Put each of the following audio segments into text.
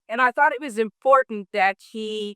And I thought it was important that he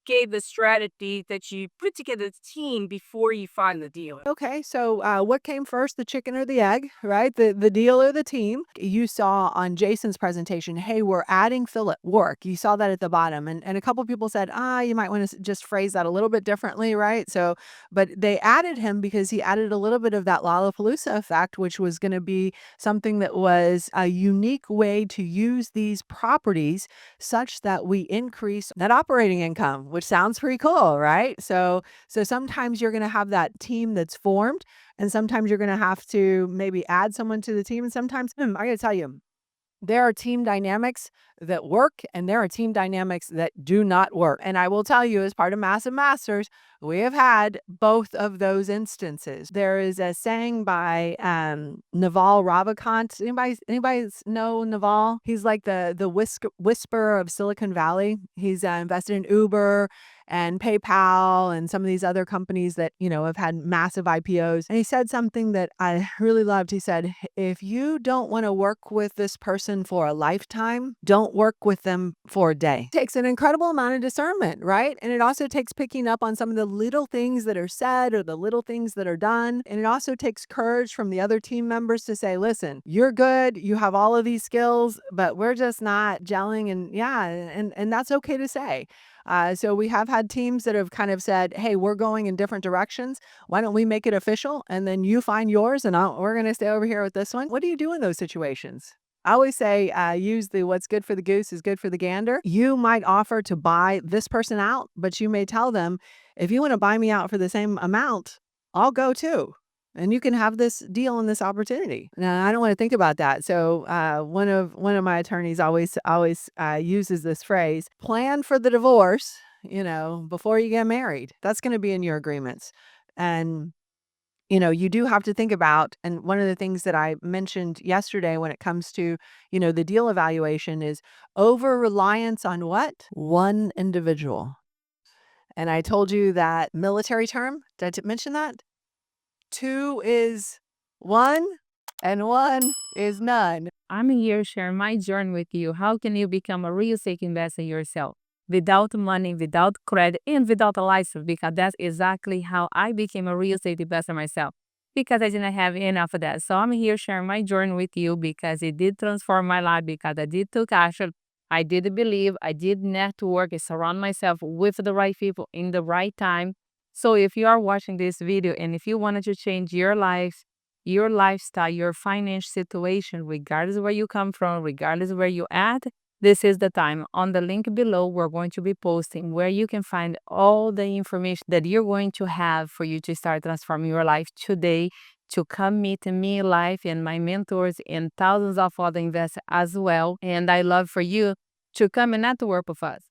gave the strategy that you put together the team before you find the deal. Okay, so what came first, the chicken or the egg, right? The deal or the team? You saw on Jason's presentation, hey, we're adding fill at work. You saw that at the bottom, and a couple people said, you might want to just phrase that a little bit differently, right? So, but they added him because he added a little bit of that Lollapalooza effect, which was going to be something that was a unique way to use these properties such that we increase net operating income, which sounds pretty cool, right? So sometimes you're going to have that team that's formed, and sometimes you're going to have to maybe add someone to the team. And sometimes, I got to tell you, there are team dynamics that work and there are team dynamics that do not work. And I will tell you, as part of Massive Masters, we have had both of those instances. There is a saying by Naval Ravikant. Anybody know Naval? He's like the whisperer of Silicon Valley. He's invested in Uber and PayPal and some of these other companies that, have had massive IPOs. And he said something that I really loved. He said, if you don't want to work with this person for a lifetime, don't work with them for a day. It takes an incredible amount of discernment, right? And it also takes picking up on some of the little things that are said or the little things that are done. And it also takes courage from the other team members to say, listen, you're good. You have all of these skills, but we're just not gelling. And and that's okay to say. So we have had teams that have kind of said, hey, we're going in different directions. Why don't we make it official? And then you find yours and we're going to stay over here with this one. What do you do in those situations? I always say, use the what's good for the goose is good for the gander. You might offer to buy this person out, but you may tell them, if you want to buy me out for the same amount, I'll go too. And you can have this deal and this opportunity. Now, I don't want to think about that. So, one of my attorneys always uses this phrase: plan for the divorce, before you get married. That's going to be in your agreements, and you do have to think about. And one of the things that I mentioned yesterday when it comes to the deal evaluation is over reliance on what? One individual. And I told you that military term. Did I mention that? Two is one, and one is none. I'm here sharing my journey with you. How can you become a real estate investor yourself without money, without credit, and without a license? Because that's exactly how I became a real estate investor myself, because I didn't have enough of that. So I'm here sharing my journey with you because it did transform my life, because I did take action. I did believe, I did network, and surround myself with the right people in the right time. So if you are watching this video and if you wanted to change your life, your lifestyle, your financial situation, regardless of where you come from, regardless of where you at, this is the time. On the link below, we're going to be posting where you can find all the information that you're going to have for you to start transforming your life today, to come meet me live and my mentors and thousands of other investors as well. And I love for you to come and network with us.